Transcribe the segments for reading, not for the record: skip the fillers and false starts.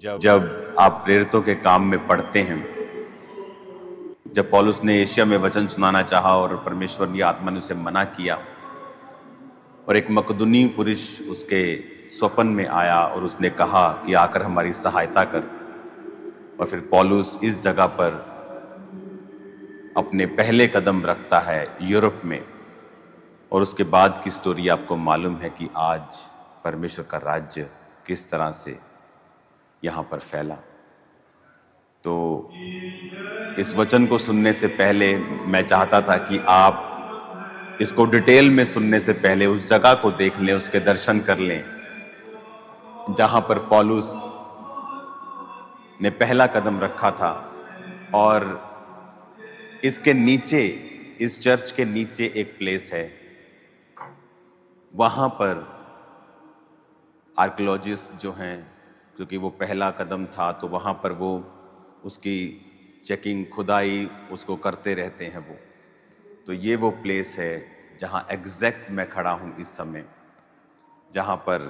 जब आप प्रेरितों के काम में पढ़ते हैं, जब पौलुस ने एशिया में वचन सुनाना चाहा और परमेश्वर की आत्मा ने उसे मना किया और एक मकदूनी पुरुष उसके स्वप्न में आया और उसने कहा कि आकर हमारी सहायता कर, और फिर पौलुस इस जगह पर अपने पहले कदम रखता है यूरोप में। और उसके बाद की स्टोरी आपको मालूम है कि आज परमेश्वर का राज्य किस तरह से यहाँ पर फैला। तो इस वचन को सुनने से पहले मैं चाहता था कि आप इसको डिटेल में सुनने से पहले उस जगह को देख लें, उसके दर्शन कर लें जहाँ पर पौलुस ने पहला कदम रखा था। और इसके नीचे, इस चर्च के नीचे एक प्लेस है, वहाँ पर आर्कियोलॉजिस्ट जो हैं, क्योंकि वो पहला कदम था तो वहाँ पर वो उसकी चेकिंग, खुदाई उसको करते रहते हैं वो। तो ये वो प्लेस है जहाँ एग्जैक्ट मैं खड़ा हूँ इस समय, जहाँ पर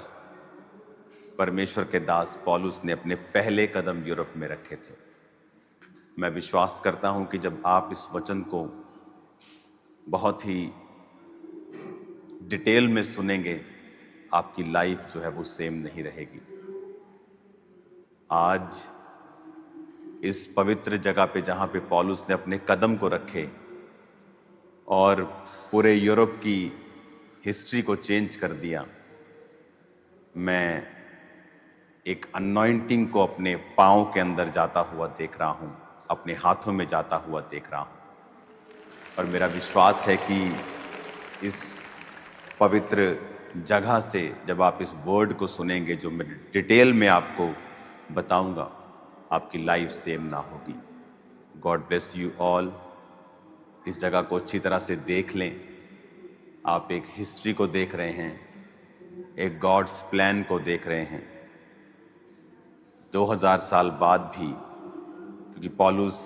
परमेश्वर के दास पौलुस ने अपने पहले कदम यूरोप में रखे थे। मैं विश्वास करता हूँ कि जब आप इस वचन को बहुत ही डिटेल में सुनेंगे, आपकी लाइफ जो है वो सेम नहीं रहेगी। आज इस पवित्र जगह पे जहाँ पे पौलुस ने अपने कदम को रखे और पूरे यूरोप की हिस्ट्री को चेंज कर दिया, मैं एक अनॉइंटिंग को अपने पाँव के अंदर जाता हुआ देख रहा हूँ, अपने हाथों में जाता हुआ देख रहा हूँ। और मेरा विश्वास है कि इस पवित्र जगह से जब आप इस वर्ड को सुनेंगे, जो मैं डिटेल में आपको बताऊंगा, आपकी लाइफ सेम ना होगी। God bless you all. इस जगह को अच्छी तरह से देख लें। आप एक हिस्ट्री को देख रहे हैं, एक गॉड्स प्लान को देख रहे हैं। 2000 साल बाद भी, क्योंकि पौलुस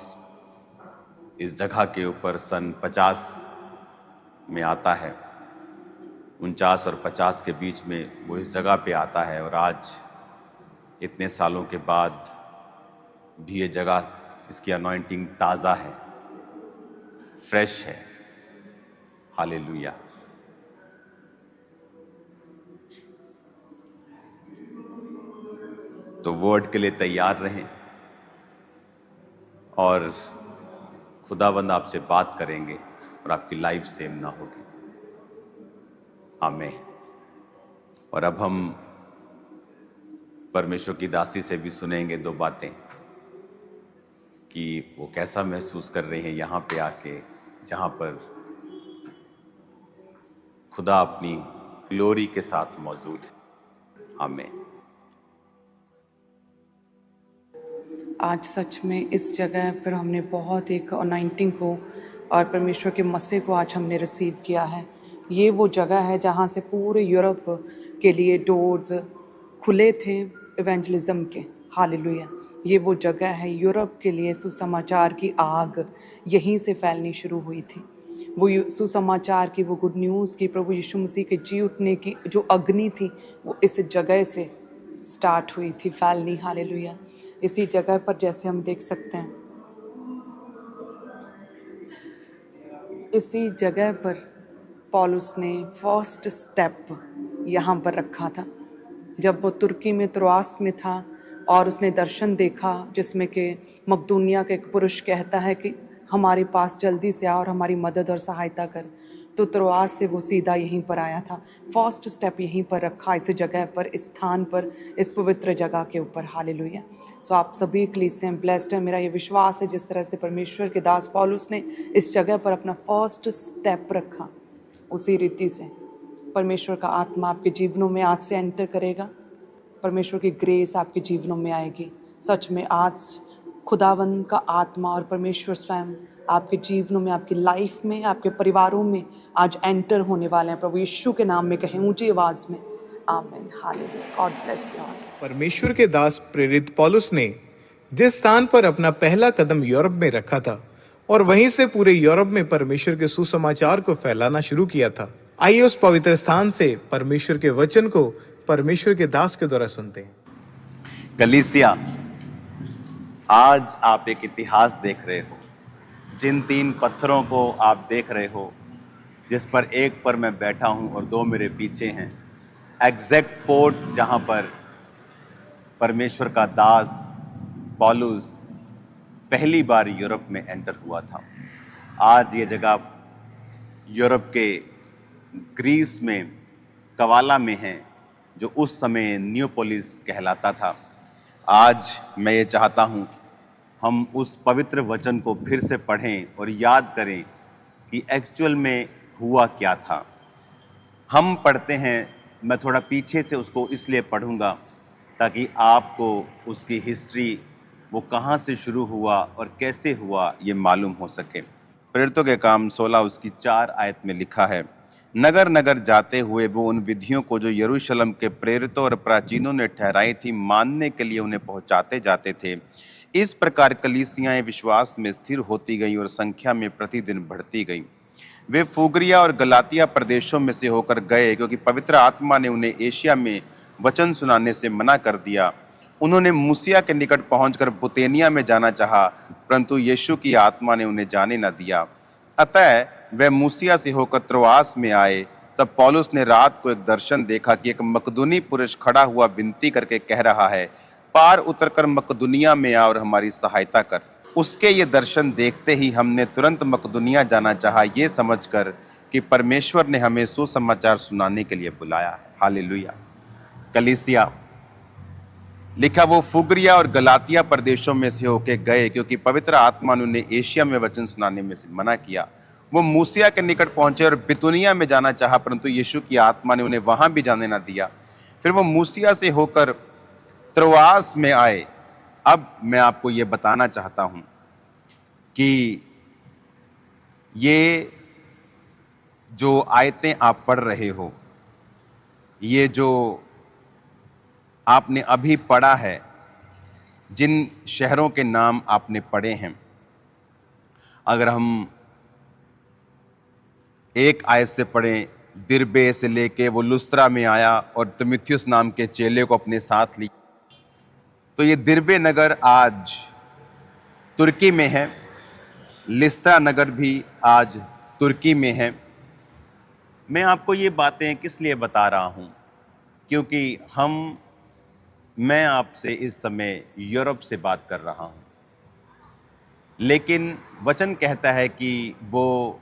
इस जगह के ऊपर सन 50 में आता है, 49 और 50 के बीच में वो इस जगह पे आता है, और आज इतने सालों के बाद भी ये जगह, इसकी अनॉइंटिंग ताज़ा है, फ्रेश है। हालेलुया। तो वर्ड के लिए तैयार रहें और खुदावंद आपसे बात करेंगे और आपकी लाइफ सेम ना होगी। आमीन। और अब हम परमेश्वर की दासी से भी सुनेंगे दो बातें कि वो कैसा महसूस कर रहे हैं यहाँ पे आके, जहाँ पर खुदा अपनी ग्लोरी के साथ मौजूद है। आमीन। आज सच में इस जगह पर हमने बहुत एक अनॉइंटिंग को और परमेश्वर के मसीह को आज हमने रिसीव किया है। ये वो जगह है जहाँ से पूरे यूरोप के लिए डोर्स खुले थे इवेंजलिज्म के। हालेलुया। ये वो जगह है, यूरोप के लिए सुसमाचार की आग यहीं से फैलनी शुरू हुई थी। वो सुसमाचार की, वो गुड न्यूज़ की, प्रभु यीशु मसीह के जी उठने की जो अग्नि थी, वो इस जगह से स्टार्ट हुई थी फैलनी। हालेलुया। इसी जगह पर जैसे हम देख सकते हैं, इसी जगह पर पौलुस ने फर्स्ट स्टेप यहाँ पर रखा था। जब वो तुर्की में त्रोआस में था और उसने दर्शन देखा जिसमें कि मकदूनिया का एक पुरुष कहता है कि हमारे पास जल्दी से आ और हमारी मदद और सहायता कर, तो त्रोआस से वो सीधा यहीं पर आया था। फर्स्ट स्टेप यहीं पर रखा, इस जगह पर, इस स्थान पर, इस पवित्र जगह के ऊपर। हालेलुया। सो आप सभी कलीसिया ब्लेस्ड हैं। मेरा ये विश्वास है जिस तरह से परमेश्वर के दास पौलुस ने इस जगह पर अपना फर्स्ट स्टेप रखा, उसी रीति से परमेश्वर का आत्मा आपके जीवनों में आज से एंटर करेगा। परमेश्वर की ग्रेस आपके जीवनों में आएगी। सच में आज खुदावंद का आत्मा और परमेश्वर स्वयं आपके जीवनों में, आपकी लाइफ में, आपके परिवारों में आज एंटर होने वाले हैं। प्रभु यीशु के नाम में कहें ऊंची आवाज में, आमीन। Hallelujah. God bless you all. परमेश्वर के दास प्रेरित पौलुस ने जिस स्थान पर अपना पहला कदम यूरोप में रखा था और वहीं से पूरे यूरोप में परमेश्वर के सुसमाचार को फैलाना शुरू किया था, आइए उस पवित्र स्थान से परमेश्वर के वचन को परमेश्वर के दास के द्वारा सुनते हैं। कलीसिया आज आप एक इतिहास देख रहे हो। जिन 3 पत्थरों को आप देख रहे हो, जिस पर एक पर मैं बैठा हूं और 2 मेरे पीछे हैं, एग्जैक्ट पोर्ट जहां पर परमेश्वर का दास पौलुस पहली बार यूरोप में एंटर हुआ था। आज ये जगह यूरोप के ग्रीस में कवाला में है, जो उस समय नियोपोलिस कहलाता था। आज मैं ये चाहता हूँ हम उस पवित्र वचन को फिर से पढ़ें और याद करें कि एक्चुअल में हुआ क्या था। हम पढ़ते हैं, मैं थोड़ा पीछे से उसको इसलिए पढ़ूंगा ताकि आपको उसकी हिस्ट्री, वो कहाँ से शुरू हुआ और कैसे हुआ, ये मालूम हो सके। प्रेरितों के काम 16 उसकी 4 आयत में लिखा है, नगर नगर जाते हुए वो उन विधियों को जो यरूशलेम के प्रेरितों और प्राचीनों ने ठहराई थी मानने के लिए उन्हें पहुंचाते जाते थे। इस प्रकार कलीसियाएं विश्वास में स्थिर होती गईं और संख्या में प्रतिदिन बढ़ती गईं। वे फुग्रिया और गलातिया प्रदेशों में से होकर गए, क्योंकि पवित्र आत्मा ने उन्हें एशिया में वचन सुनाने से मना कर दिया। उन्होंने मूसिया के निकट पहुंचकर बुतेनिया में जाना चाहा, परंतु यीशु की आत्मा ने उन्हें जाने न दिया। अतः वे मूसिया से होकर त्रोआस में आए। तब पौलुस ने रात को एक दर्शन देखा कि एक मकदूनी पुरुष खड़ा हुआ विनती करके कह रहा है, पार उतरकर मकदूनिया में आ और हमारी सहायता कर। उसके ये दर्शन देखते ही हमने तुरंत मकदूनिया जाना चाहा, ये समझकर कि परमेश्वर ने हमें सुसमाचार सुनाने के लिए बुलाया है। हालेलुया। कलीसिया लिखा, वो फुग्रिया और गलातिया प्रदेशों में से होके गए, क्योंकि पवित्र आत्मा ने उन्हें एशिया में वचन सुनाने में से मना किया। वो मूसिया के निकट पहुंचे और बितुनिया में जाना चाहा, परंतु यीशु की आत्मा ने उन्हें वहां भी जाने ना दिया। फिर वो मूसिया से होकर त्रोआस में आए। अब मैं आपको ये बताना चाहता हूं कि ये जो आयतें आप पढ़ रहे हो, ये जो आपने अभी पढ़ा है, जिन शहरों के नाम आपने पढ़े हैं, अगर हम एक आयत से पढ़ें, दिरबे से लेके वो लुस्त्रा में आया और तिमुथियुस नाम के चेले को अपने साथ ली, तो ये दिरबे नगर आज तुर्की में है। लिस्त्रा नगर भी आज तुर्की में है। मैं आपको ये बातें किस लिए बता रहा हूँ, क्योंकि मैं आपसे इस समय यूरोप से बात कर रहा हूँ, लेकिन वचन कहता है कि वो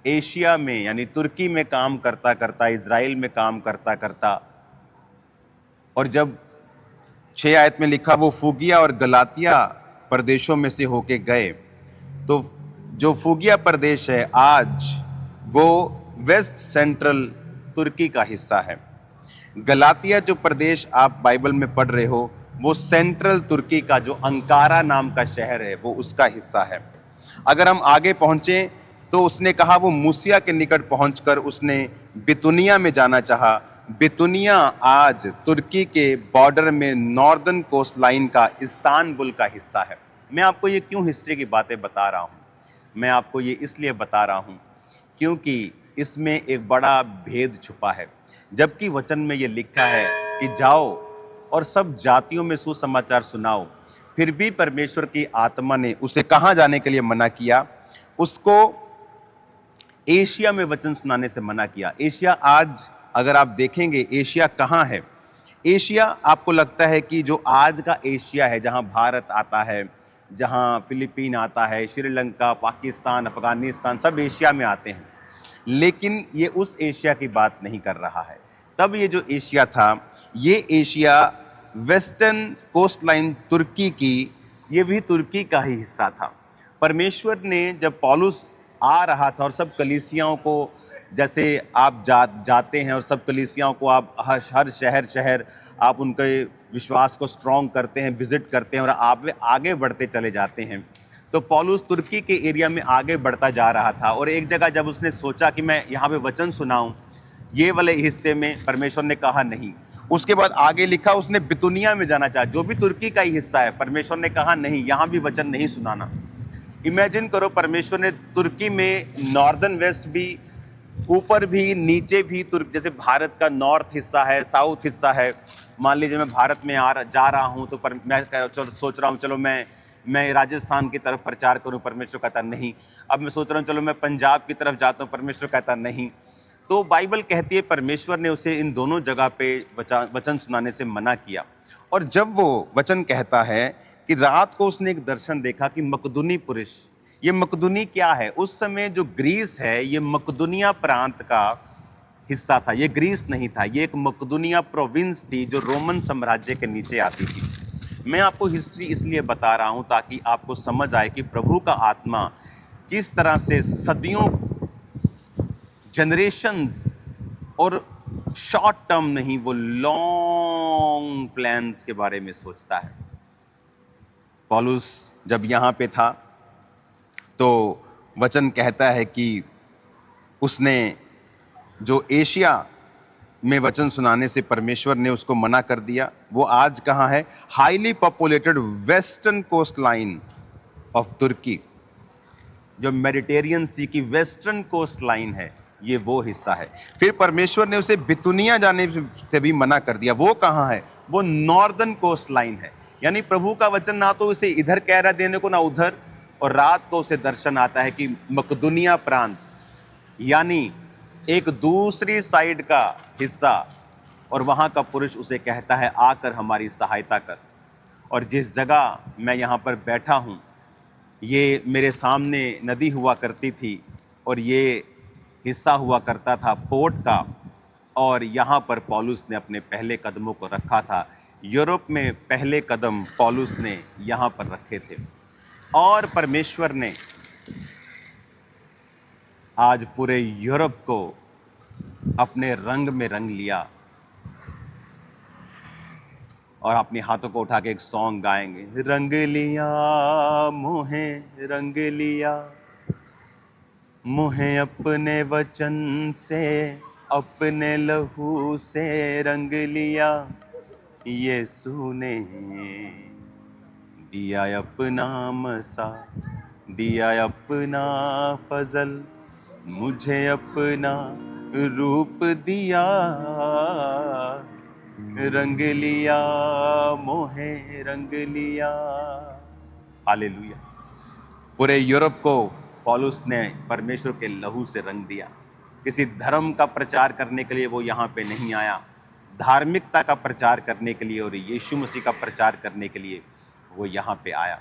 एशिया में यानी तुर्की में काम करता करता, इज़राइल में काम करता करता, और जब 6 आयत में लिखा वो फुगिया और गलातिया प्रदेशों में से होके गए, तो जो फुगिया प्रदेश है आज वो वेस्ट सेंट्रल तुर्की का हिस्सा है। गलातिया जो प्रदेश आप बाइबल में पढ़ रहे हो, वो सेंट्रल तुर्की का जो अंकारा नाम का शहर है, वो उसका हिस्सा है। अगर हम आगे पहुंचे तो उसने कहा वो मूसिया के निकट पहुंचकर उसने बितुनिया में जाना चाहा। बितुनिया आज तुर्की के बॉर्डर में नॉर्दर्न कोस्ट लाइन का इस्तांबुल का हिस्सा है। मैं आपको ये क्यों हिस्ट्री की बातें बता रहा हूँ? मैं आपको ये इसलिए बता रहा हूँ क्योंकि इसमें एक बड़ा भेद छुपा है। जबकि वचन में ये लिखा है कि जाओ और सब जातियों में सुसमाचार सुनाओ, फिर भी परमेश्वर की आत्मा ने उसे कहाँ जाने के लिए मना किया? उसको एशिया में वचन सुनाने से मना किया। एशिया आज अगर आप देखेंगे, एशिया कहाँ है? एशिया आपको लगता है कि जो आज का एशिया है, जहाँ भारत आता है, जहाँ फिलीपीन आता है, श्रीलंका, पाकिस्तान, अफगानिस्तान, सब एशिया में आते हैं, लेकिन ये उस एशिया की बात नहीं कर रहा है। तब ये जो एशिया था, ये एशिया वेस्टर्न कोस्ट लाइन तुर्की की, ये भी तुर्की का ही हिस्सा था। परमेश्वर ने जब पौलुस आ रहा था और सब कलीसियाओं को, जैसे आप जाते हैं और सब कलीसियाओं को आप हर शहर आप उनके विश्वास को स्ट्रॉन्ग करते हैं, विजिट करते हैं और आप आगे बढ़ते चले जाते हैं। तो पौलुस तुर्की के एरिया में आगे बढ़ता जा रहा था और एक जगह जब उसने सोचा कि मैं यहाँ पे वचन सुनाऊं, ये वाले हिस्से में परमेश्वर ने कहा नहीं। उसके बाद आगे लिखा उसने बितुनिया में जाना चाहा, जो भी तुर्की का ही हिस्सा है। परमेश्वर ने कहा नहीं, यहाँ भी वचन नहीं सुनाना। इमेजिन करो, परमेश्वर ने तुर्की में नॉर्दर्न वेस्ट भी, ऊपर भी, नीचे भी, जैसे भारत का नॉर्थ हिस्सा है, साउथ हिस्सा है। मान लीजिए मैं भारत में जा रहा हूँ तो मैं सोच रहा हूँ चलो मैं मैं राजस्थान की तरफ प्रचार करूं, परमेश्वर कहता नहीं। अब मैं सोच रहा हूं चलो मैं पंजाब की तरफ जाता हूं, परमेश्वर कहता नहीं। तो बाइबल कहती है परमेश्वर ने उसे इन दोनों जगह पे वचन सुनाने से मना किया। और जब वो वचन कहता है कि रात को उसने एक दर्शन देखा कि मकदूनी पुरुष, ये मकदूनी क्या है? उस समय जो ग्रीस है ये मकदूनिया प्रांत का हिस्सा था, ये ग्रीस नहीं था, ये एक मकदूनिया प्रोविंस थी जो रोमन साम्राज्य के नीचे आती थी। मैं आपको हिस्ट्री इसलिए बता रहा हूं ताकि आपको समझ आए कि प्रभु का आत्मा किस तरह से सदियों, जनरेशंस और शॉर्ट टर्म नहीं, वो लॉन्ग प्लान्स के बारे में सोचता है। पौलुस जब यहाँ पे था तो वचन कहता है कि उसने जो एशिया में वचन सुनाने से परमेश्वर ने उसको मना कर दिया, वो आज कहाँ है? Highly populated western coast line of Turkey, जो मेडिटेरियन सी की वेस्टर्न कोस्ट लाइन है, ये वो हिस्सा है। फिर परमेश्वर ने उसे बितुनिया जाने से भी मना कर दिया। वो कहाँ है? वो नॉर्दर्न कोस्ट लाइन है। यानी प्रभु का वचन ना तो उसे इधर कह रहा देने को ना उधर, और रात को उसे दर्शन आता है कि मकदूनिया प्रांत यानी एक दूसरी साइड का हिस्सा, और वहां का पुरुष उसे कहता है आकर हमारी सहायता कर। और जिस जगह मैं यहाँ पर बैठा हूँ, ये मेरे सामने नदी हुआ करती थी और ये हिस्सा हुआ करता था पोर्ट का, और यहाँ पर पौलुस ने अपने पहले कदमों को रखा था। यूरोप में पहले कदम पौलुस ने यहाँ पर रखे थे, और परमेश्वर ने आज पूरे यूरोप को अपने रंग में रंग लिया। और अपने हाथों को उठा के एक सॉन्ग गाएंगे, रंग लिया मोहे रंग लिया, मोहे अपने वचन से, अपने लहू से रंग लिया, यीशु ने दिया अपना मसा, दिया अपना फजल, मुझे अपना रूप दिया, रंग लिया मोहे रंग लिया। हालेलुया। पूरे यूरोप को पौलुस ने परमेश्वर के लहू से रंग दिया। किसी धर्म का प्रचार करने के लिए वो यहाँ पे नहीं आया, धार्मिकता का प्रचार करने के लिए और यीशु मसीह का प्रचार करने के लिए वो यहाँ पे आया।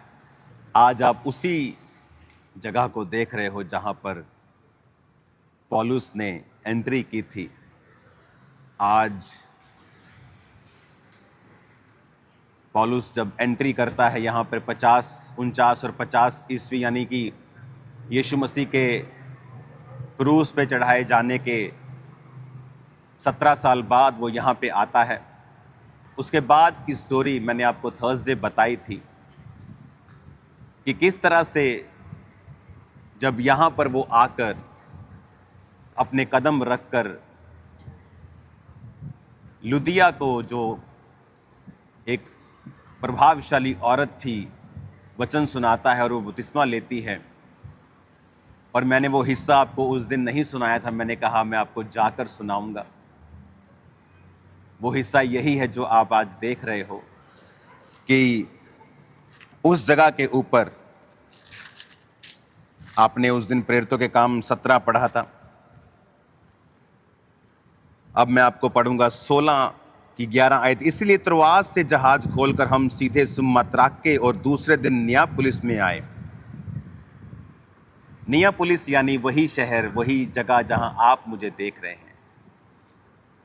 आज आप उसी जगह को देख रहे हो जहाँ पर पौलुस ने एंट्री की थी। आज पौलुस जब एंट्री करता है यहाँ पर 50, 49 और 50 ईस्वी, यानी कि यीशु मसीह के क्रूस पे चढ़ाए जाने के 17 साल बाद वो यहाँ पे आता है। उसके बाद की स्टोरी मैंने आपको थर्सडे बताई थी कि किस तरह से जब यहाँ पर वो आकर अपने कदम रखकर लुदिया को, जो एक प्रभावशाली औरत थी, वचन सुनाता है और वो बपतिस्मा लेती है। और मैंने वो हिस्सा आपको उस दिन नहीं सुनाया था, मैंने कहा मैं आपको जाकर सुनाऊंगा। वो हिस्सा यही है जो आप आज देख रहे हो कि उस जगह के ऊपर आपने उस दिन प्रेरितों के काम 17 पढ़ा था। अब मैं आपको पढ़ूंगा 16 की 11 आयत। इसलिए त्रोआस से जहाज खोलकर हम सीधे सुमात्राके और दूसरे दिन नियापुलिस में आए। नियापुलिस यानी वही शहर, वही जगह जहां आप मुझे देख रहे हैं।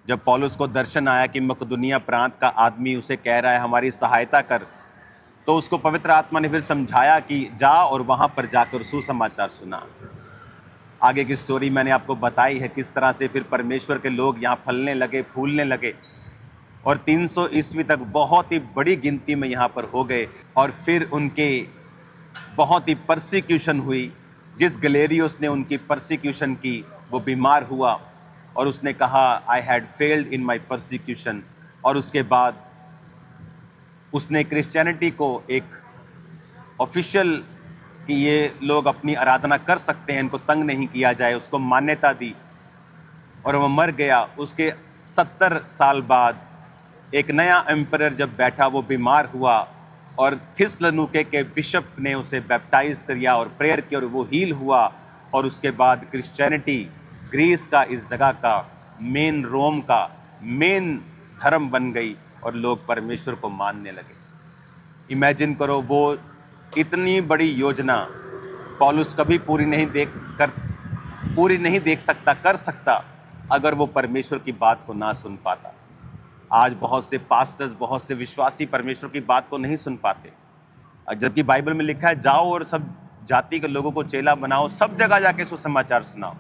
जब पौलुस को दर्शन आया कि मकदूनिया प्रांत का आदमी उसे कह रहा है हमारी सहायता कर, तो उसको पवित्र आत्मा ने फिर समझाया कि जा और वहां पर जाकर सुसमाचार सुना। आगे की स्टोरी मैंने आपको बताई है, किस तरह से फिर परमेश्वर के लोग यहाँ फलने लगे, फूलने लगे, और 300 ईस्वी तक बहुत ही बड़ी गिनती में यहाँ पर हो गए। और फिर उनके बहुत ही परसिक्यूशन हुई। जिस गलेरियोस ने उनकी परसिक्यूशन की वो बीमार हुआ और उसने कहा I had failed in my persecution, और उसके बाद उसने क्रिश्चियनिटी को एक ऑफिशियल कि ये लोग अपनी आराधना कर सकते हैं, इनको तंग नहीं किया जाए, उसको मान्यता दी और वो मर गया। उसके 70 साल बाद एक नया एम्परर जब बैठा, वो बीमार हुआ और थिस्सलुनीके के बिशप ने उसे बैप्टाइज किया और प्रेयर किया और वो हील हुआ। और उसके बाद क्रिश्चियनिटी ग्रीस का, इस जगह का मेन, रोम का मेन धर्म बन गई और लोग परमेश्वर को मानने लगे। इमेजिन करो, वो इतनी बड़ी योजना पौलुस कभी पूरी नहीं देख सकता, कर सकता, अगर वो परमेश्वर की बात को ना सुन पाता। आज बहुत से पास्टर्स, बहुत से विश्वासी परमेश्वर की बात को नहीं सुन पाते, जबकि बाइबल में लिखा है जाओ और सब जाति के लोगों को चेला बनाओ, सब जगह जाके सुसमाचार सुनाओ।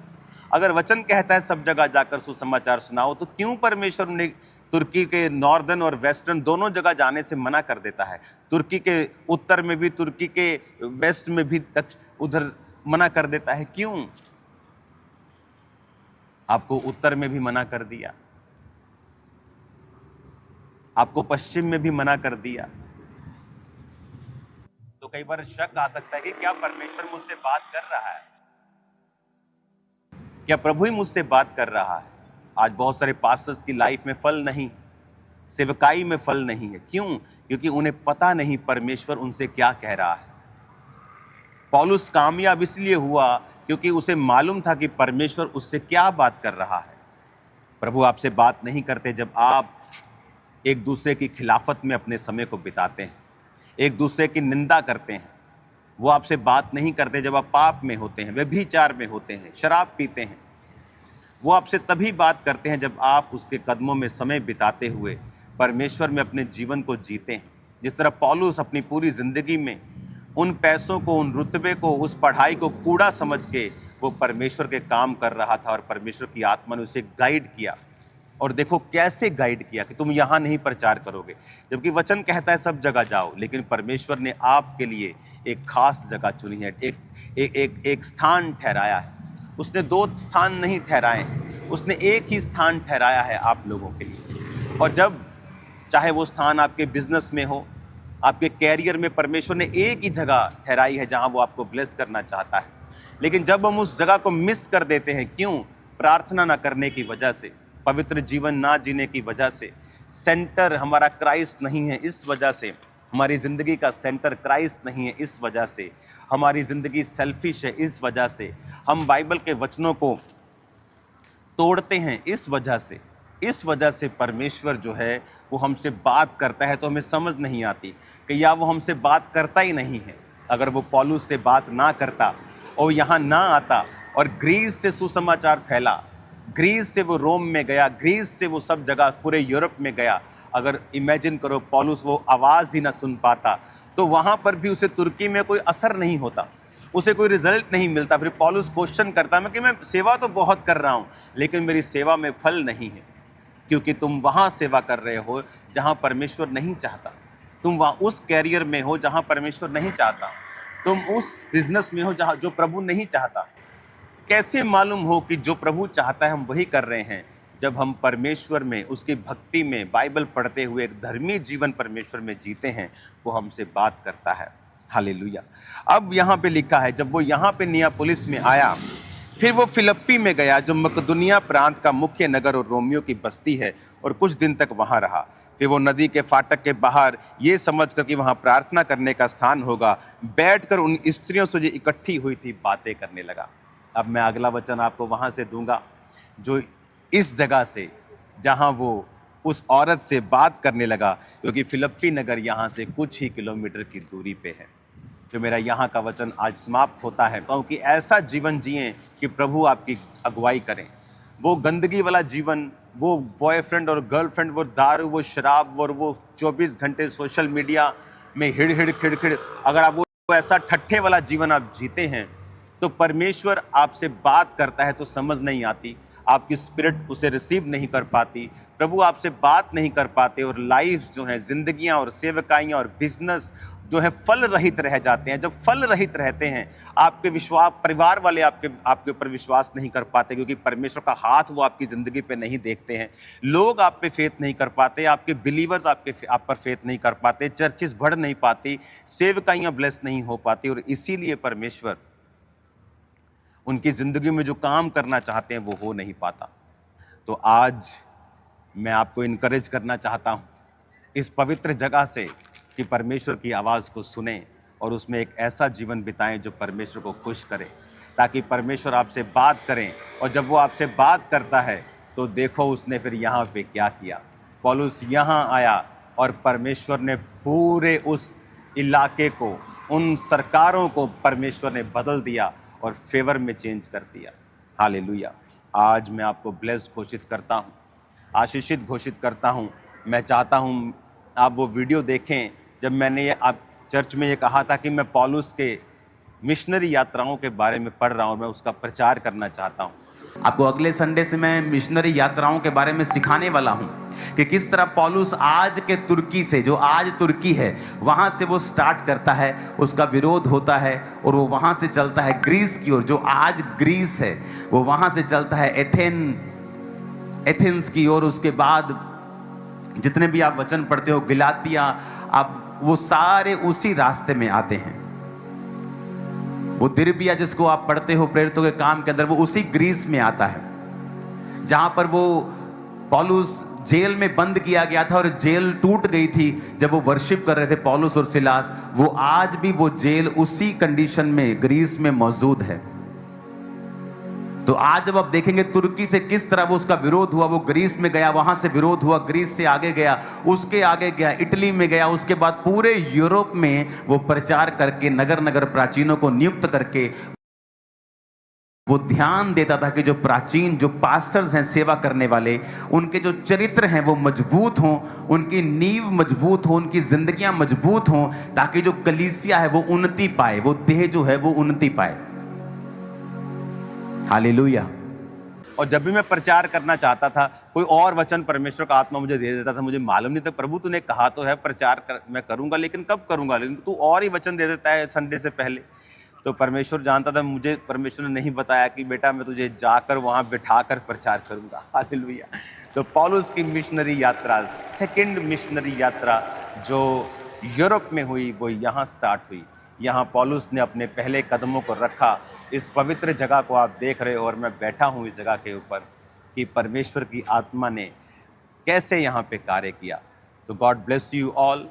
अगर वचन कहता है सब जगह जाकर सुसमाचार सुनाओ, तो क्यों परमेश्वर ने तुर्की के नॉर्दर्न और वेस्टर्न दोनों जगह जाने से मना कर देता है? तुर्की के उत्तर में भी, तुर्की के वेस्ट में भी, उधर मना कर देता है, क्यों? आपको उत्तर में भी मना कर दिया, आपको पश्चिम में भी मना कर दिया। तो कई बार शक आ सकता है कि क्या परमेश्वर मुझसे बात कर रहा है, क्या प्रभु ही मुझसे बात कर रहा है? आज बहुत सारे पास्टर्स की लाइफ में फल नहीं, सेवकाई में फल नहीं है। क्यों? क्योंकि उन्हें पता नहीं परमेश्वर उनसे क्या कह रहा है। पौलुस कामयाब इसलिए हुआ क्योंकि उसे मालूम था कि परमेश्वर उससे क्या बात कर रहा है। प्रभु आपसे बात नहीं करते जब आप एक दूसरे की खिलाफत में अपने समय को बिताते हैं, एक दूसरे की निंदा करते हैं। वो आपसे बात नहीं करते जब आप पाप में होते हैं, व्यभिचार में होते हैं, शराब पीते हैं। वो आपसे तभी बात करते हैं जब आप उसके कदमों में समय बिताते हुए परमेश्वर में अपने जीवन को जीते हैं। जिस तरह पौलुस अपनी पूरी जिंदगी में उन पैसों को, उन रुतबे को, उस पढ़ाई को कूड़ा समझ के वो परमेश्वर के काम कर रहा था, और परमेश्वर की आत्मा ने उसे गाइड किया। और देखो कैसे गाइड किया कि तुम यहाँ नहीं प्रचार करोगे, जबकि वचन कहता है सब जगह जाओ, लेकिन परमेश्वर ने आपके लिए एक खास जगह चुनी है, एक स्थान ठहराया है। उसने 2 स्थान नहीं ठहराए हैं, उसने एक ही स्थान ठहराया है आप लोगों के लिए। और जब चाहे वो स्थान आपके बिजनेस में हो, आपके कैरियर में, परमेश्वर ने एक ही जगह ठहराई है जहां वो आपको ब्लेस करना चाहता है। लेकिन जब हम उस जगह को मिस कर देते हैं, क्यों? प्रार्थना ना करने की वजह से, पवित्र जीवन ना जीने की वजह से, सेंटर हमारा क्राइस्ट नहीं है इस वजह से, हमारी जिंदगी का सेंटर क्राइस्ट नहीं है इस वजह से, हमारी जिंदगी सेल्फिश है इस वजह से, हम बाइबल के वचनों को तोड़ते हैं इस वजह से परमेश्वर जो है वो हमसे बात करता है तो हमें समझ नहीं आती कि या वो हमसे बात करता ही नहीं है। अगर वो पौलुस से बात ना करता और यहाँ ना आता और ग्रीस से सुसमाचार फैला, ग्रीस से वो रोम में गया, ग्रीस से वो सब जगह पूरे यूरोप में गया, अगर इमेजिन करो पौलुस वो आवाज़ ही ना सुन पाता तो वहाँ पर भी उसे तुर्की में कोई असर नहीं होता, उसे कोई रिजल्ट नहीं मिलता। फिर पौलुस क्वेश्चन करता मैं कि मैं सेवा तो बहुत कर रहा हूँ लेकिन मेरी सेवा में फल नहीं है, क्योंकि तुम वहाँ सेवा कर रहे हो जहाँ परमेश्वर नहीं चाहता, तुम वहाँ उस कैरियर में हो जहाँ परमेश्वर नहीं चाहता, तुम उस बिजनेस में हो जहाँ जो प्रभु नहीं चाहता। कैसे मालूम हो कि जो प्रभु चाहता है हम वही कर रहे हैं? जब हम परमेश्वर में, उसकी भक्ति में, बाइबल पढ़ते हुए एक धर्मी जीवन परमेश्वर में जीते हैं, वो हमसे बात करता है। हालेलुया। अब यहाँ पे लिखा है जब वो यहाँ पे नियापोलिस में आया, फिर वो फिलिप्पी में गया जो मकदुनिया प्रांत का मुख्य नगर और रोमियो की बस्ती है, और कुछ दिन तक वहाँ रहा। फिर वो नदी के फाटक के बाहर ये समझ कर कि वहाँ प्रार्थना करने का स्थान होगा, बैठकर उन स्त्रियों से जो इकट्ठी हुई थी बातें करने लगा। अब मैं अगला वचन आपको वहाँ से दूंगा, जो इस जगह से जहाँ वो उस औरत से बात करने लगा, क्योंकि फिलिप्पी नगर यहाँ से कुछ ही किलोमीटर की दूरी पे है। जो मेरा यहाँ का वचन आज समाप्त होता है, क्योंकि ऐसा जीवन जिएं कि प्रभु आपकी अगुवाई करें। वो गंदगी वाला जीवन, वो बॉयफ्रेंड और गर्लफ्रेंड, वो दारू, वो शराब और वो 24 घंटे सोशल मीडिया में हिड़ खिड़खिड़, अगर आप वो ऐसा ठट्ठे वाला जीवन आप जीते हैं तो परमेश्वर आपसे बात करता है तो समझ नहीं आती, आपकी स्पिरिट उसे रिसीव नहीं कर पाती, प्रभु आपसे बात नहीं कर पाते, और लाइफ जो है, जिंदगियां और सेवकाइयां और बिजनेस जो है फल रहित रह जाते हैं। जब फल रहित रहते हैं, आपके विश्वास, परिवार वाले आपके ऊपर विश्वास नहीं कर पाते, क्योंकि परमेश्वर का हाथ वो आपकी जिंदगी पे नहीं देखते हैं। लोग आप पे फेथ नहीं कर पाते, आपके बिलीवर्स आप पर फेथ नहीं कर पाते, चर्चेस बढ़ नहीं पाती, सेवकाइयां ब्लेस नहीं हो पाती, और इसीलिए परमेश्वर उनकी जिंदगी में जो काम करना चाहते हैं वो हो नहीं पाता। तो आज मैं आपको इनकरेज करना चाहता हूं, इस पवित्र जगह से कि परमेश्वर की आवाज़ को सुने और उसमें एक ऐसा जीवन बिताएं जो परमेश्वर को खुश करे, ताकि परमेश्वर आपसे बात करें। और जब वो आपसे बात करता है तो देखो उसने फिर यहाँ पे क्या किया। पौलुस यहाँ आया और परमेश्वर ने पूरे उस इलाके को, उन सरकारों को परमेश्वर ने बदल दिया और फेवर में चेंज कर दिया। हालेलुया। आज मैं आपको ब्लेस्ड घोषित करता हूँ, आशीषित घोषित करता हूँ। मैं चाहता हूँ आप वो वीडियो देखें जब मैंने ये आप चर्च में ये कहा था कि मैं पौलुस के मिशनरी यात्राओं के बारे में पढ़ रहा हूँ, मैं उसका प्रचार करना चाहता हूँ। आपको अगले संडे से मैं मिशनरी यात्राओं के बारे में सिखाने वाला हूं कि किस तरह पौलुस आज के तुर्की से, जो आज तुर्की है, वहां से वो स्टार्ट करता है, उसका विरोध होता है और वो वहां से चलता है ग्रीस की ओर, जो आज ग्रीस है, वो वहां से चलता है एथेंस की ओर। उसके बाद जितने भी आप वचन पढ़ते हो, गलातिया, आप वो सारे उसी रास्ते में आते हैं। वो दिरबिया जिसको आप पढ़ते हो प्रेरितों के काम के अंदर, वो उसी ग्रीस में आता है जहां पर वो पौलुस जेल में बंद किया गया था और जेल टूट गई थी जब वो वर्शिप कर रहे थे पौलुस और सिलास। वो आज भी वो जेल उसी कंडीशन में ग्रीस में मौजूद है। तो आज जब आप देखेंगे तुर्की से किस तरह वो उसका विरोध हुआ, वो ग्रीस में गया, वहां से विरोध हुआ, ग्रीस से आगे गया, उसके आगे गया, इटली में गया, उसके बाद पूरे यूरोप में वो प्रचार करके, नगर नगर प्राचीनों को नियुक्त करके वो ध्यान देता था कि जो प्राचीन, जो पास्टर्स हैं, सेवा करने वाले, उनके जो चरित्र हैं वो मजबूत हों, उनकी नींव मजबूत हो, उनकी जिंदगियां मजबूत हों, ताकि जो कलीसिया है वो उन्नति पाए, वो देह जो है वो उन्नति पाए। हालेलुया। और जब भी मैं प्रचार करना चाहता था, कोई और वचन परमेश्वर का आत्मा मुझे दे देता था, मुझे मालूम नहीं था, प्रभु तूने कहा तो है प्रचार मैं करूंगा, लेकिन कब करूंगा, लेकिन तू और ही वचन दे देता है संडे से पहले। तो परमेश्वर जानता था, मुझे परमेश्वर ने नहीं बताया कि बेटा मैं तुझे जाकर वहां बिठाकर प्रचार करूंगा। हालेलुया। तो पौलुस की मिशनरी यात्रा, सेकंड मिशनरी यात्रा जो यूरोप में हुई, वो यहाँ स्टार्ट हुई। यहाँ पौलुस ने अपने पहले कदमों को रखा। इस पवित्र जगह को आप देख रहे हो और मैं बैठा हूँ इस जगह के ऊपर, कि परमेश्वर की आत्मा ने कैसे यहाँ पे कार्य किया। तो God bless you all.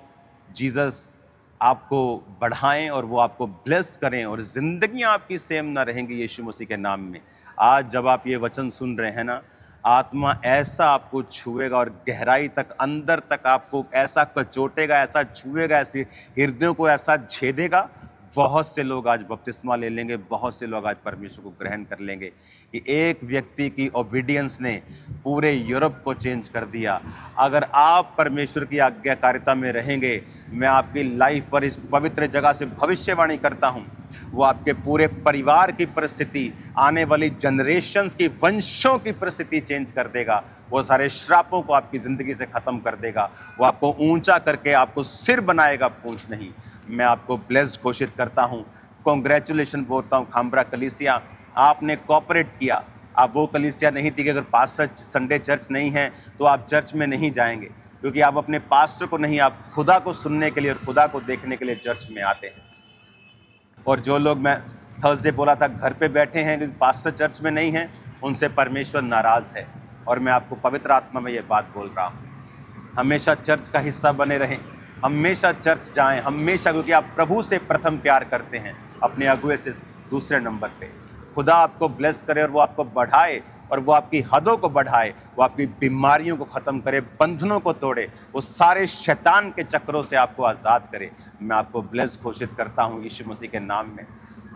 Jesus आपको बढ़ाएं और वो आपको ब्लेस करें और जिंदगियां आपकी सेम ना रहेंगी यीशु मसीह के नाम में। आज जब आप ये वचन सुन रहे हैं ना, आत्मा ऐसा आपको छुएगा और गहराई तक, अंदर तक आपको ऐसा कचोटेगा, ऐसा छुएगा, ऐसे हृदयों को ऐसा छेदेगा। बहुत से लोग आज बपतिस्मा ले लेंगे, बहुत से लोग आज परमेश्वर को ग्रहण कर लेंगे। कि एक व्यक्ति की ओबीडियंस ने पूरे यूरोप को चेंज कर दिया। अगर आप परमेश्वर की आज्ञाकारिता में रहेंगे, मैं आपकी लाइफ पर इस पवित्र जगह से भविष्यवाणी करता हूँ, वो आपके पूरे परिवार की परिस्थिति, आने वाली जनरेशन्स की, वंशों की परिस्थिति चेंज कर देगा। वो सारे श्रापों को आपकी ज़िंदगी से ख़त्म कर देगा। वो आपको ऊंचा करके आपको सिर बनाएगा, पूंछ नहीं। मैं आपको ब्लेस्ड घोषित करता हूँ। कॉन्ग्रेचुलेशन बोलता हूँ खामरा कलीसिया, आपने कोऑपरेट किया। आप वो कलीसिया नहीं थी कि अगर पास्टर संडे चर्च नहीं है तो आप चर्च में नहीं जाएंगे, क्योंकि आप अपने पास्टर को नहीं, आप खुदा को सुनने के लिए और खुदा को देखने के लिए चर्च में आते हैं। और जो लोग, मैं थर्सडे बोला था, घर पे बैठे हैं क्योंकि पास्टर चर्च में नहीं है, उनसे परमेश्वर नाराज है। और मैं आपको पवित्र आत्मा में ये बात बोल रहा हूँ, हमेशा चर्च का हिस्सा बने रहें, हमेशा चर्च जाएं, हमेशा, क्योंकि आप प्रभु से प्रथम प्यार करते हैं, अपने अगुए से दूसरे नंबर पे। खुदा आपको ब्लेस करे और वो आपको बढ़ाए और वो आपकी हदों को बढ़ाए, वो आपकी बीमारियों को ख़त्म करे, बंधनों को तोड़े, वो सारे शैतान के चक्रों से आपको आज़ाद करे। मैं आपको ब्लेस घोषित करता हूँ यीशु मसीह के नाम में।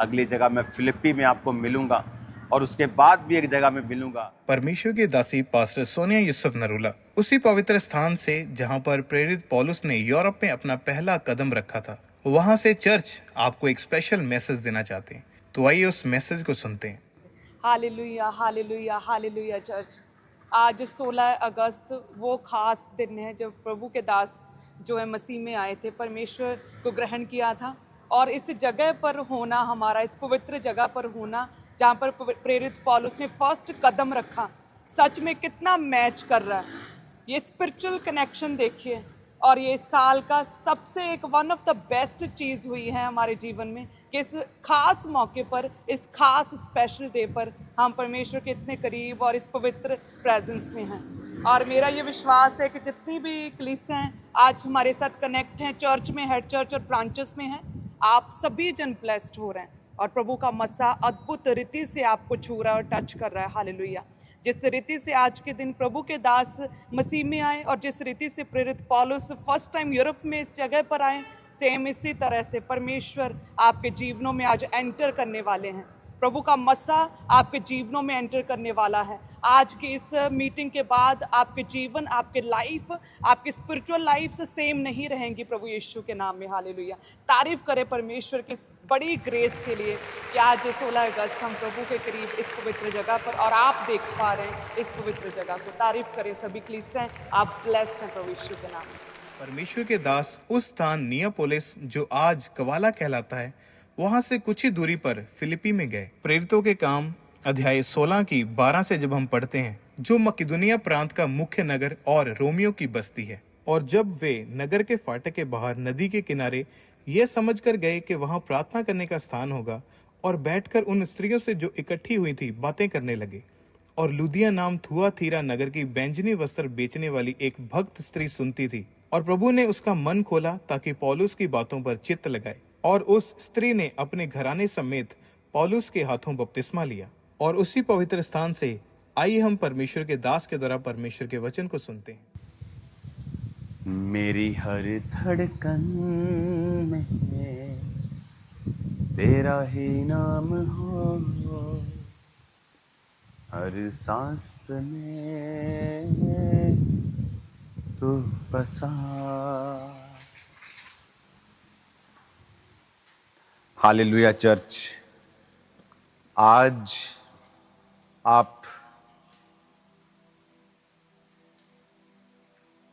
अगली जगह मैं फिलिप्पी में आपको मिलूंगा और उसके बाद भी एक जगह में मिलूंगा। परमेश्वर की दासी पास्टर सोनिया यूसुफ नरूला उसी पवित्र स्थान से जहां पर प्रेरित पौलुस ने यूरोप में अपना पहला कदम रखा था, वहां से चर्च आपको एक स्पेशल मैसेज देना चाहते हैं। तो आइए उस मैसेज को सुनते हैं। Hallelujah, hallelujah, hallelujah church. आज 16 अगस्त वो खास दिन है जब प्रभु के दास जो है मसीह में आए थे, परमेश्वर को ग्रहण किया था। और इस जगह पर होना, हमारा इस पवित्र जगह पर होना जहाँ पर प्रेरित पौलुस ने फर्स्ट कदम रखा, सच में कितना मैच कर रहा है। ये स्पिरिचुअल कनेक्शन देखिए। और ये साल का सबसे एक वन ऑफ द बेस्ट चीज़ हुई है हमारे जीवन में कि इस खास मौके पर, इस खास स्पेशल डे पर हम परमेश्वर के इतने करीब और इस पवित्र प्रेजेंस में हैं। और मेरा ये विश्वास है कि जितनी भी कलीसियाँ हैं आज हमारे साथ कनेक्ट हैं, चर्च में, हेड चर्च और ब्रांचेस में हैं, आप सभी जन ब्लेस्ड हो रहे हैं और प्रभु का मसा अद्भुत रीति से आपको छू रहा है और टच कर रहा है। हालेलुया। जिस रीति से आज के दिन प्रभु के दास मसीह में आए और जिस रीति से प्रेरित पौलुस फर्स्ट टाइम यूरोप में इस जगह पर आए, सेम इसी तरह से परमेश्वर आपके जीवनों में आज एंटर करने वाले हैं। प्रभु का मसा आपके जीवनों में एंटर करने वाला है। आज की इस मीटिंग के बाद आपके जीवन, आपके लाइफ, आपकी स्पिरिचुअल लाइफ से सेम नहीं रहेंगी प्रभु यीशु के नाम में। हालेलुया। तारीफ करें परमेश्वर की इस बड़ी ग्रेस के लिए कि आज 16 अगस्त हम प्रभु के करीब इस पवित्र जगह पर और आप देख पा रहे हैं इस पवित्र जगह को। तारीफ करें सभी कलीसियां, आप ब्लेस्ड हैं प्रभु यीशु के नाम में। परमेश्वर के दास उस स्थान नियापोलिस जो आज कवाला कहलाता है, वहां से कुछ ही दूरी पर फिलिपी में गए। प्रेरितों के काम अध्याय 16 की 12 से जब हम पढ़ते हैं, जो मकिदुनिया प्रांत का मुख्य नगर और रोमियो की बस्ती है, और जब वे नगर के फाटक के बाहर नदी के किनारे ये समझकर गए कि वहां प्रार्थना करने का स्थान होगा, और बैठकर उन स्त्रियों से जो इकट्ठी हुई थी बातें करने लगे। और लुदिया नाम थुआतीरा नगर की बैंजनी वस्त्र बेचने वाली एक भक्त स्त्री सुनती थी, और प्रभु ने उसका मन खोला ताकि पौलुस की बातों पर चित्त लगाए, और उस स्त्री ने अपने घराने समेत पौलुस के हाथों बपतिस्मा लिया। और उसी पवित्र स्थान से आइए हम परमेश्वर के दास के द्वारा परमेश्वर के वचन को सुनते हैं। मेरी हर धड़कन में तेरा ही नाम हो, हर सांस में तू बसा। हालेलुया चर्च, आज आप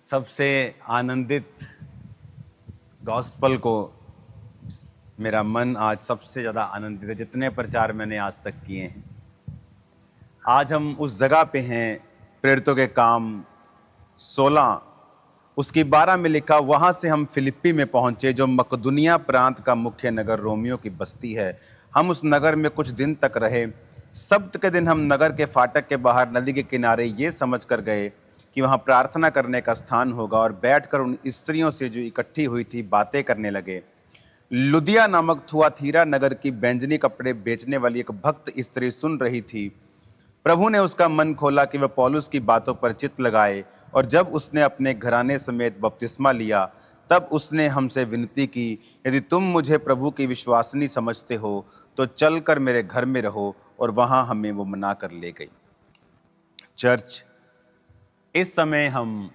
सबसे आनंदित गॉस्पल को, मेरा मन आज सबसे ज़्यादा आनंदित है जितने प्रचार मैंने आज तक किए हैं। आज हम उस जगह पे हैं, प्रेरितों के काम 16 उसकी 12 में लिखा, वहाँ से हम फिलिप्पी में पहुँचे जो मकदुनिया प्रांत का मुख्य नगर रोमियो की बस्ती है। हम उस नगर में कुछ दिन तक रहे। सब्त के दिन हम नगर के फाटक के बाहर नदी के किनारे ये समझ कर गए कि वहाँ प्रार्थना करने का स्थान होगा, और बैठकर उन स्त्रियों से जो इकट्ठी हुई थी बातें करने लगे। लुदिया नामक थुआतीरा नगर की बैंजनी कपड़े बेचने वाली एक भक्त स्त्री सुन रही थी। प्रभु ने उसका मन खोला कि वह पौलुस की बातों पर चित्त लगाए, और जब उसने अपने घराने समेत बपतिस्मा लिया, तब उसने हमसे विनती की, यदि तुम मुझे प्रभु की विश्वासनी समझते हो तो चलकर मेरे घर में रहो, और वहां हमें वो मना कर ले गई। चर्च, इस समय हम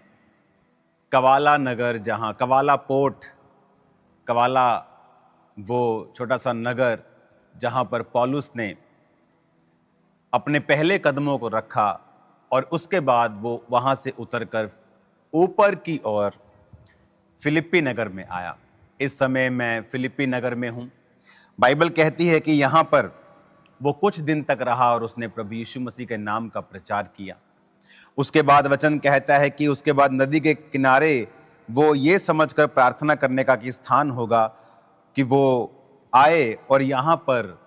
कवाला नगर, जहां कवाला पोर्ट, कवाला वो छोटा सा नगर जहां पर पौलुस ने अपने पहले कदमों को रखा, और उसके बाद वो वहां से उतरकर ऊपर की ओर फिलिप्पी नगर में आया। इस समय मैं फिलिप्पी नगर में हूं। बाइबल कहती है कि यहाँ पर वो कुछ दिन तक रहा और उसने प्रभु यीशु मसीह के नाम का प्रचार किया। उसके बाद वचन कहता है कि उसके बाद नदी के किनारे वो ये समझकर प्रार्थना करने का कि स्थान होगा कि वो आए, और यहाँ पर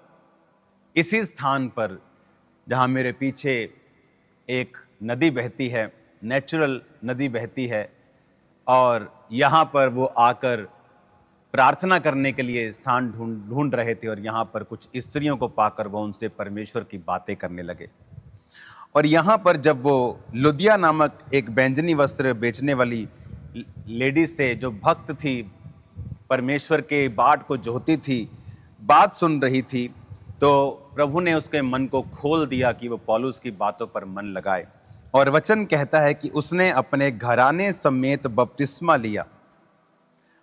इसी स्थान पर जहाँ मेरे पीछे एक नदी बहती है, नेचुरल नदी बहती है, और यहाँ पर वो आकर प्रार्थना करने के लिए स्थान ढूंढ रहे थे, और यहाँ पर कुछ स्त्रियों को पाकर वो उनसे परमेश्वर की बातें करने लगे। और यहाँ पर जब वो लुदिया नामक एक बैंजनी वस्त्र बेचने वाली लेडी से, जो भक्त थी, परमेश्वर के बाट को जोहती थी, बात सुन रही थी, तो प्रभु ने उसके मन को खोल दिया कि वो पौलुस की बातों पर मन लगाए। और वचन कहता है कि उसने अपने घराने समेत बपतिस्मा लिया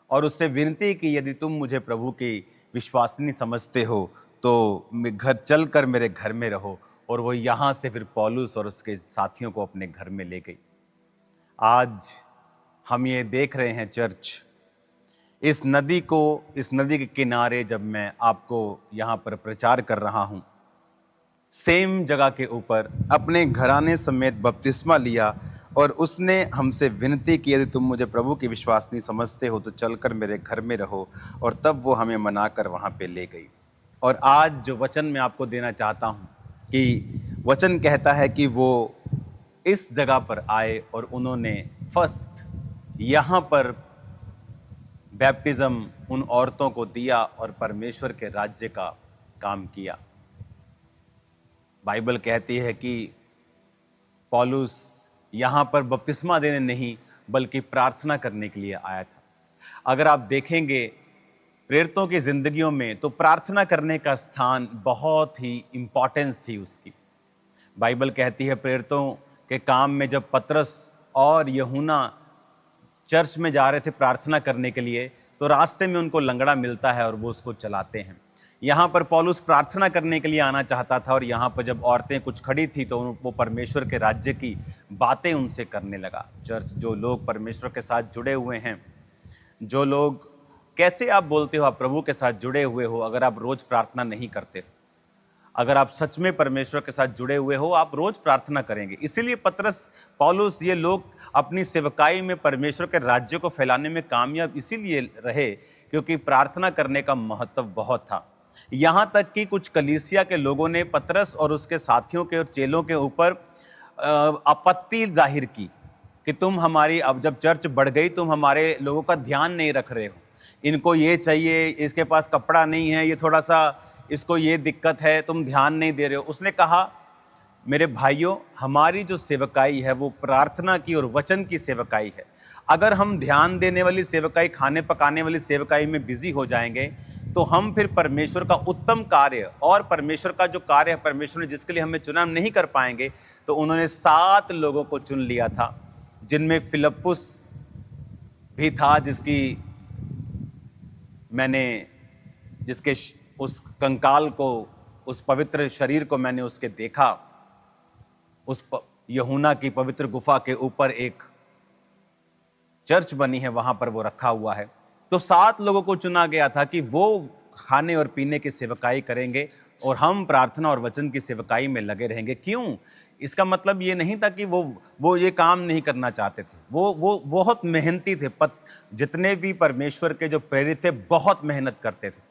और उससे विनती की, यदि तुम मुझे प्रभु की विश्वासनी समझते हो तो घर चलकर मेरे घर में रहो। और वो यहाँ से फिर पौलुस और उसके साथियों को अपने घर में ले गई। आज हम ये देख रहे हैं चर्च, इस नदी के किनारे जब मैं आपको यहाँ पर प्रचार कर रहा हूँ, सेम जगह के ऊपर अपने घराने समेत बपतिस्मा लिया, और उसने हमसे विनती की, यदि तुम मुझे प्रभु की विश्वासनी समझते हो तो चलकर मेरे घर में रहो। और तब वो हमें मनाकर वहाँ पे ले गई। और आज जो वचन मैं आपको देना चाहता हूँ कि वचन कहता है कि वो इस जगह पर आए और उन्होंने फर्स्ट यहां पर बैप्टिज्म उन औरतों को दिया और परमेश्वर के राज्य का काम किया। बाइबल कहती है कि पौलुस यहां पर बपतिस्मा देने नहीं बल्कि प्रार्थना करने के लिए आया था। अगर आप देखेंगे प्रेरितों की जिंदगियों में तो प्रार्थना करने का स्थान बहुत ही इंपॉर्टेंस थी उसकी। बाइबल कहती है प्रेरितों के काम में जब पतरस और यूहन्ना चर्च में जा रहे थे प्रार्थना करने के लिए तो रास्ते में उनको लंगड़ा मिलता है और वो उसको चलाते हैं। यहाँ पर पौलुस प्रार्थना करने के लिए आना चाहता था और यहाँ पर जब औरतें कुछ खड़ी थी तो वो परमेश्वर के राज्य की बातें उनसे करने लगा। चर्च जो लोग परमेश्वर के साथ जुड़े हुए हैं, जो लोग, कैसे आप बोलते हो आप प्रभु के साथ जुड़े हुए हो अगर आप रोज प्रार्थना नहीं करते हो? अगर आप सच में परमेश्वर के साथ जुड़े हुए हो आप रोज प्रार्थना करेंगे। इसीलिए पतरस, पौलुस, ये लोग अपनी सेवकाई में परमेश्वर के राज्य को फैलाने में कामयाब इसीलिए रहे क्योंकि प्रार्थना करने का महत्व बहुत था। यहां तक कि कुछ कलीसिया के लोगों ने पतरस और उसके साथियों के और चेलों के ऊपर आपत्ति जाहिर की कि तुम हमारी, अब जब चर्च बढ़ गई तुम हमारे लोगों का ध्यान नहीं रख रहे हो, इनको ये चाहिए, इसके पास कपड़ा नहीं है, ये थोड़ा सा इसको ये दिक्कत है, तुम ध्यान नहीं दे रहे हो। उसने कहा मेरे भाइयों, हमारी जो सेवकाई है वो प्रार्थना की और वचन की सेवकाई है। अगर हम ध्यान देने वाली सेवकाई, खाने पकाने वाली सेवकाई में बिजी हो जाएंगे तो हम फिर परमेश्वर का उत्तम कार्य और परमेश्वर का जो कार्य है परमेश्वर ने जिसके लिए हमें चुना नहीं कर पाएंगे। तो उन्होंने 7 लोगों को चुन लिया था जिनमें फिलिप्पुस भी था, जिसके उस कंकाल को, उस पवित्र शरीर को मैंने उसके देखा। उस यूहन्ना की पवित्र गुफा के ऊपर एक चर्च बनी है, वहां पर वो रखा हुआ है। तो 7 लोगों को चुना गया था कि वो खाने और पीने की सेवकाई करेंगे और हम प्रार्थना और वचन की सेवकाई में लगे रहेंगे। क्यों? इसका मतलब ये नहीं था कि वो ये काम नहीं करना चाहते थे। वो बहुत मेहनती थे। जितने भी परमेश्वर के जो प्रेरित थे बहुत मेहनत करते थे,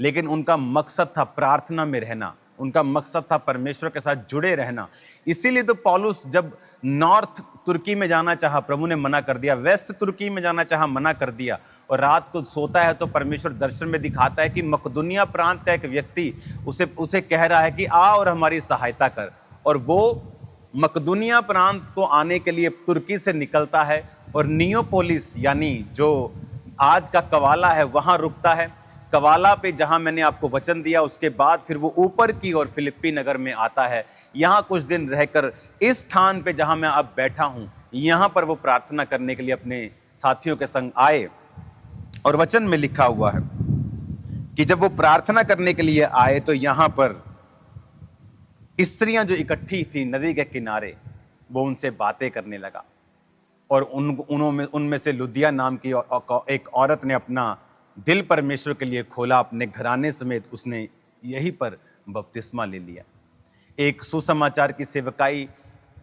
लेकिन उनका मकसद था प्रार्थना में रहना, उनका मकसद था परमेश्वर के साथ जुड़े रहना। इसीलिए तो पौलुस जब नॉर्थ तुर्की में जाना चाहा, प्रभु ने मना कर दिया, वेस्ट तुर्की में जाना चाहा, मना कर दिया, और रात को सोता है तो परमेश्वर दर्शन में दिखाता है कि मकदूनिया प्रांत का एक व्यक्ति उसे कह रहा है कि आ और हमारी सहायता कर। और वो मकदूनिया प्रांत को आने के लिए तुर्की से निकलता है और नियोपोलिस यानी जो आज का कवाला है वहां रुकता है। कवाला पे जहां मैंने आपको वचन दिया उसके बाद फिर वो ऊपर की ओर फिलिप्पी नगर में आता है। यहां कुछ दिन रहकर इस स्थान पे जहां मैं अब बैठा हूं यहां पर वो प्रार्थना करने के लिए अपने साथियों के संग आए। और वचन में लिखा हुआ है कि जब वो प्रार्थना करने के लिए आए तो यहां पर स्त्रियां जो इकट्ठी थी नदी के किनारे, वो उनसे बातें करने लगा। और उनमें से लुदिया नाम की एक औरत ने अपना दिल परमेश्वर के लिए खोला, अपने घराने समेत उसने यहीं पर बपतिस्मा ले लिया। एक सुसमाचार की सेवकाई,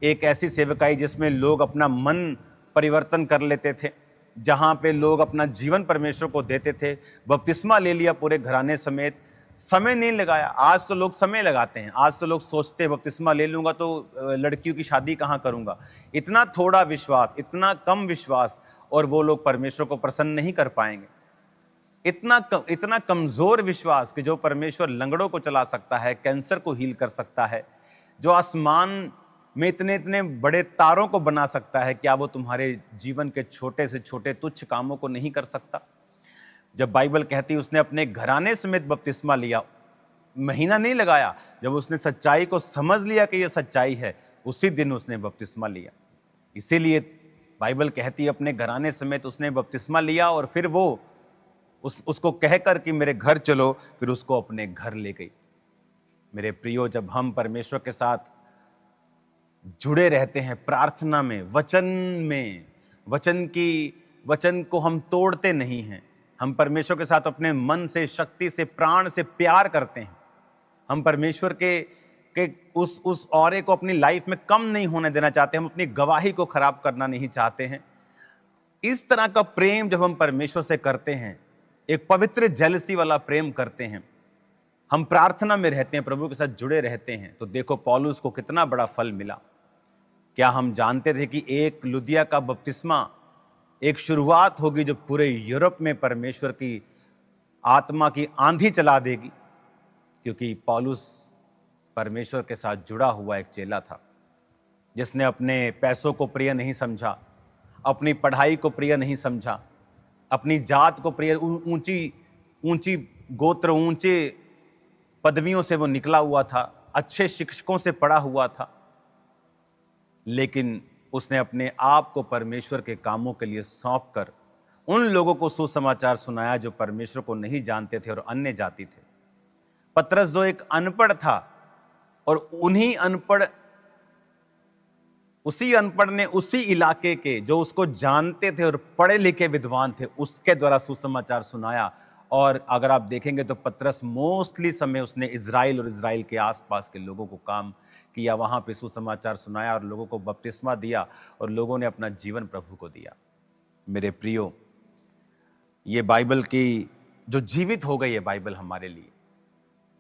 एक ऐसी सेवकाई जिसमें लोग अपना मन परिवर्तन कर लेते थे, जहां पे लोग अपना जीवन परमेश्वर को देते थे। बपतिस्मा ले लिया पूरे घराने समेत, समय नहीं लगाया। आज तो लोग समय लगाते हैं, आज तो लोग सोचते हैं बपतिस्मा ले लूंगा तो लड़कियों की शादी कहां करूंगा। इतना थोड़ा विश्वास, इतना कम विश्वास, और वो लोग परमेश्वर को प्रसन्न नहीं कर पाएंगे। इतना कमजोर विश्वास कि जो परमेश्वर लंगड़ों को चला सकता है, कैंसर को हील कर सकता है, जो आसमान में इतने इतने बड़े तारों को बना सकता है, क्या वो तुम्हारे जीवन के छोटे से छोटे तुच्छ कामों को नहीं कर सकता? जब बाइबल कहती है उसने अपने घराने समेत बपतिस्मा लिया, महीना नहीं लगाया, जब उसने सच्चाई को समझ लिया कि यह सच्चाई है, उसी दिन उसने बपतिस्मा लिया। इसीलिए बाइबल कहती है अपने घराने समेत उसने बपतिस्मा लिया और फिर वो उसको कहकर कि मेरे घर चलो, फिर उसको अपने घर ले गई। मेरे प्रियो, जब हम परमेश्वर के साथ जुड़े रहते हैं प्रार्थना में, वचन को हम तोड़ते नहीं हैं, हम परमेश्वर के साथ अपने मन से, शक्ति से, प्राण से प्यार करते हैं, हम परमेश्वर के उस औरे को अपनी लाइफ में कम नहीं होने देना चाहते, हम अपनी गवाही को खराब करना नहीं चाहते हैं। इस तरह का प्रेम जब हम परमेश्वर से करते हैं, एक पवित्र जेलसी वाला प्रेम करते हैं, हम प्रार्थना में रहते हैं, प्रभु के साथ जुड़े रहते हैं, तो देखो पौलुस को कितना बड़ा फल मिला। क्या हम जानते थे कि एक लुदिया का बपतिस्मा एक शुरुआत होगी जो पूरे यूरोप में परमेश्वर की आत्मा की आंधी चला देगी, क्योंकि पौलुस परमेश्वर के साथ जुड़ा हुआ एक चेला था, जिसने अपने पैसों को प्रिय नहीं समझा, अपनी पढ़ाई को प्रिय नहीं समझा, अपनी जात को प्रिय, ऊंची गोत्र, ऊंचे पदवियों से वो निकला हुआ था, अच्छे शिक्षकों से पढ़ा हुआ था, लेकिन उसने अपने आप को परमेश्वर के कामों के लिए सौंप कर उन लोगों को सुसमाचार सुनाया जो परमेश्वर को नहीं जानते थे और अन्य जाति थे। पतरस जो एक अनपढ़ था, और उसी अनपढ़ ने उसी इलाके के जो उसको जानते थे और पढ़े लिखे विद्वान थे, उसके द्वारा सुसमाचार सुनाया। और अगर आप देखेंगे तो पतरस मोस्टली समय उसने इजराइल और इजराइल के आसपास के लोगों को काम किया, वहां पे सुसमाचार सुनाया और लोगों को बपतिस्मा दिया, और लोगों ने अपना जीवन प्रभु को दिया। मेरे प्रियो, ये बाइबल की जो जीवित हो गई है, बाइबल हमारे लिए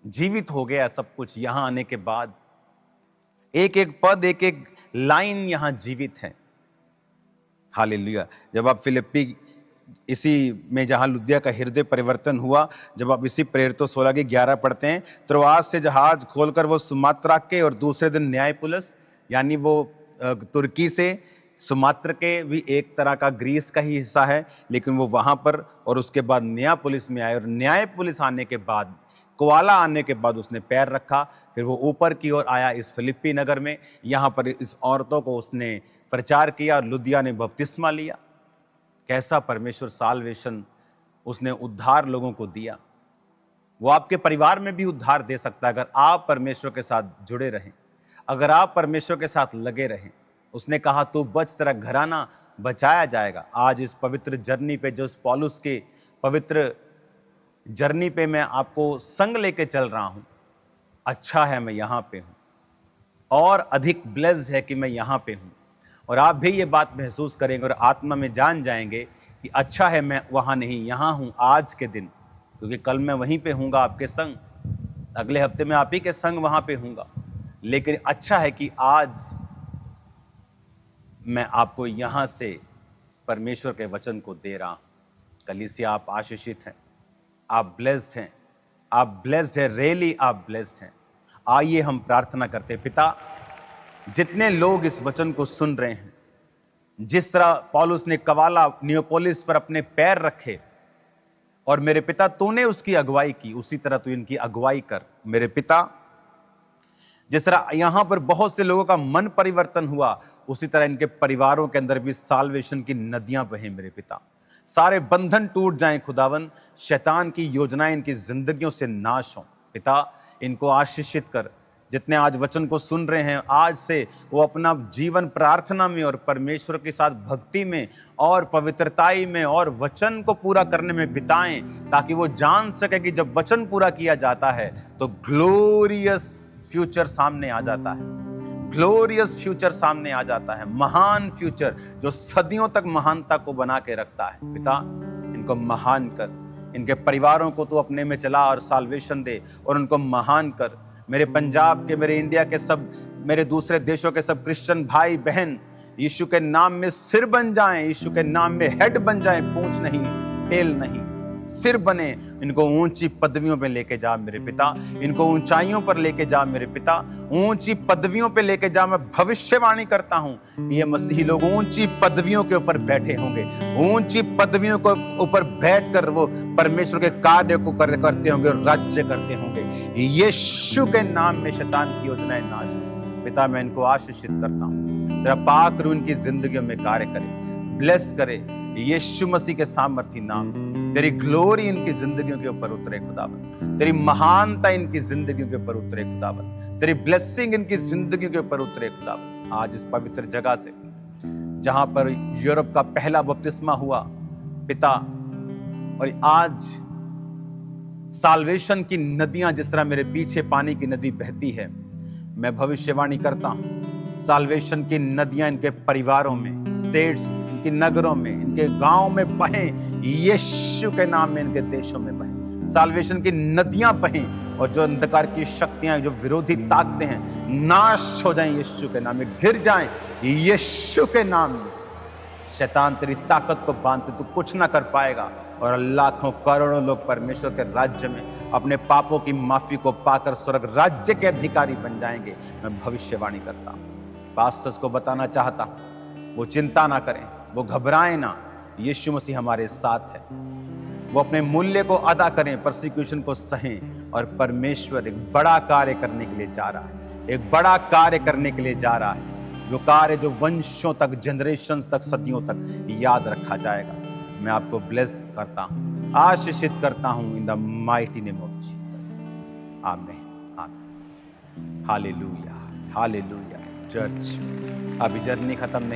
जीवित हो गया सब कुछ। यहां आने के बाद एक एक पद, एक एक लाइन यहां जीवित है। हालेलुया। जब आप फिलिप्पी इसी में जहां लुदिया का हृदय परिवर्तन हुआ, जब आप इसी प्रेरितों 16-11 पढ़ते हैं, त्रोआस से जहाज खोलकर वो सुमात्रा के, और दूसरे दिन न्यायपुलिस, यानी वो तुर्की से, सुमात्र के भी एक तरह का ग्रीस का ही हिस्सा है, लेकिन वो वहां पर, और उसके बाद न्यायपुलिस में आए, और न्यायपुलिस आने के बाद, कुआला आने के बाद उसने पैर रखा। फिर वो ऊपर की ओर आया इस फिलिप्पी नगर में, यहाँ पर इस औरतों को उसने प्रचार किया, और लुदिया ने बपतिस्मा लिया। कैसा परमेश्वर साल्वेशन, उसने उद्धार लोगों को दिया। वो आपके परिवार में भी उद्धार दे सकता है अगर आप परमेश्वर के साथ जुड़े रहें, अगर आप परमेश्वर के साथ लगे रहें। उसने कहा तू बच, तेरा घराना बचाया जाएगा। आज इस पवित्र जर्नी पे, जो इस पौलुस के पवित्र जर्नी पे मैं आपको संग लेके चल रहा हूं, अच्छा है मैं यहां पे हूं, और अधिक ब्लेस्ड है कि मैं यहां पे हूं। और आप भी ये बात महसूस करेंगे और आत्मा में जान जाएंगे कि अच्छा है मैं वहां नहीं, यहां हूं आज के दिन, क्योंकि कल मैं वहीं पे हूंगा आपके संग, अगले हफ्ते में आप ही के संग वहां पे हूंगा। लेकिन अच्छा है कि आज मैं आपको यहां से परमेश्वर के वचन को दे रहा हूं। कलीसिया, आप आशीषित हैं, आप ब्लेस्ड हैं, आप ब्लेस्ड हैं, रियली आप ब्लेस्ड हैं। आइए हम प्रार्थना करते हैं। पिता, जितने लोग इस वचन को सुन रहे हैं, जिस तरह पौलुस ने कवाला नियोपोलिस पर अपने पैर रखे, और मेरे पिता तूने उसकी अगुवाई की, उसी तरह तू इनकी अगुवाई कर। मेरे पिता, जिस तरह यहां पर बहुत से लोगों का मन परिवर्तन हुआ, उसी तरह इनके परिवारों के अंदर भी साल्वेशन की नदियां बहें। मेरे पिता, सारे बंधन टूट जाएं खुदावन, शैतान की योजनाएं इनकी जिंदगियों से नाश हों। पिता, इनको आशीषित कर। जितने आज वचन को सुन रहे हैं, आज से वो अपना जीवन प्रार्थना में और परमेश्वर के साथ भक्ति में और पवित्रताई में और वचन को पूरा करने में बिताएं, ताकि वो जान सके कि जब वचन पूरा किया जाता है तो ग्लोरियस फ्यूचर सामने आ जाता है, ग्लोरियस फ्यूचर सामने आ जाता है, महान फ्यूचर जो सदियों तक महानता को बना के रखता है। पिता, इनको महान कर, इनके परिवारों को तू अपने में चला और साल्वेशन दे और उनको महान कर। मेरे पंजाब के, मेरे इंडिया के सब, मेरे दूसरे देशों के सब क्रिश्चियन भाई बहन यीशु के नाम में सिर बन जाएं, यीशु के नाम में हेड बन जाएं, पूंछ नहीं, टेल नहीं, सिर बने। इनको ऊंची पदवियों पे लेके जा मेरे पिता, इनको ऊंचाइयों पर लेके जा मेरे पिता, ऊंची पदवियों पे लेके जा। मैं भविष्यवाणी करता हूं, ये मसीही लोग ऊंची पदवियों के ऊपर बैठे होंगे, ऊंची पदवियों के ऊपर बैठकर वो परमेश्वर के कार्य को करते होंगे और राज्य करते होंगे। यीशु के नाम में शैतान की योजनाएं नाश हो। पिता, मैं इनको आशीषित करता हूं, तेरा पाक रूह इनकी जिंदगियों में कार्य करे, ब्लेस करे। यीशु मसीह के सामर्थी नाम, तेरी ग्लोरी इनकी जिंदगियों के ऊपर उतरे खुदावन, तेरी महानता इनकी जिंदगियों के ऊपर उतरे खुदावन, तेरी ब्लेसिंग इनकी जिंदगियों के ऊपर उतरे खुदावन। आज इस पवित्र जगह से, जहां पर यूरोप का पहला बपतिस्मा हुआ पिता, और आज साल्वेशन की नदियां जिस तरह मेरे पीछे पानी की नदी बहती है, मैं भविष्यवाणी करता हूं साल्वेशन की नदियां इनके परिवारों में, स्टेट्स, इनके नगरों में, इनके गांव में बहें। यीशु के नाम में इनके देशों में बहें, साल्वेशन की नदियां बहें, और जो अंधकार की शक्तियां, जो विरोधी ताकतें हैं, नाश हो जाएं यीशु के नाम में, गिर जाएं यीशु के नाम में। शैतान तेरी ताकत को बांधते तू कुछ ना कर पाएगा, और लाखों करोड़ों लोग परमेश्वर के राज्य में अपने पापों की माफी को पाकर स्वर्ग राज्य के अधिकारी बन जाएंगे। मैं भविष्यवाणी करता हूं। पास्टर्स को बताना चाहता हूं, वो चिंता ना करें, वो घबराएं ना। यीशु मसीह हमारे साथ है। वो अपने मूल्य को अदा करें, परसिक्यूशन को सहें, और परमेश्वर एक बड़ा कार्य करने के लिए जा रहा है। एक बड़ा कार्य करने के लिए जा रहा है, जो कार्य जो वंशों तक, जनरेशंस तक, सदियों तक याद रखा जाएगा। मैं आपको ब्लेस करता हूं, आशीषित करता हूं in the mighty name of Jesus. आमीन, आमीन। Hallelujah, hallelujah. चर्च, अभी जर्नी खत्म नहीं।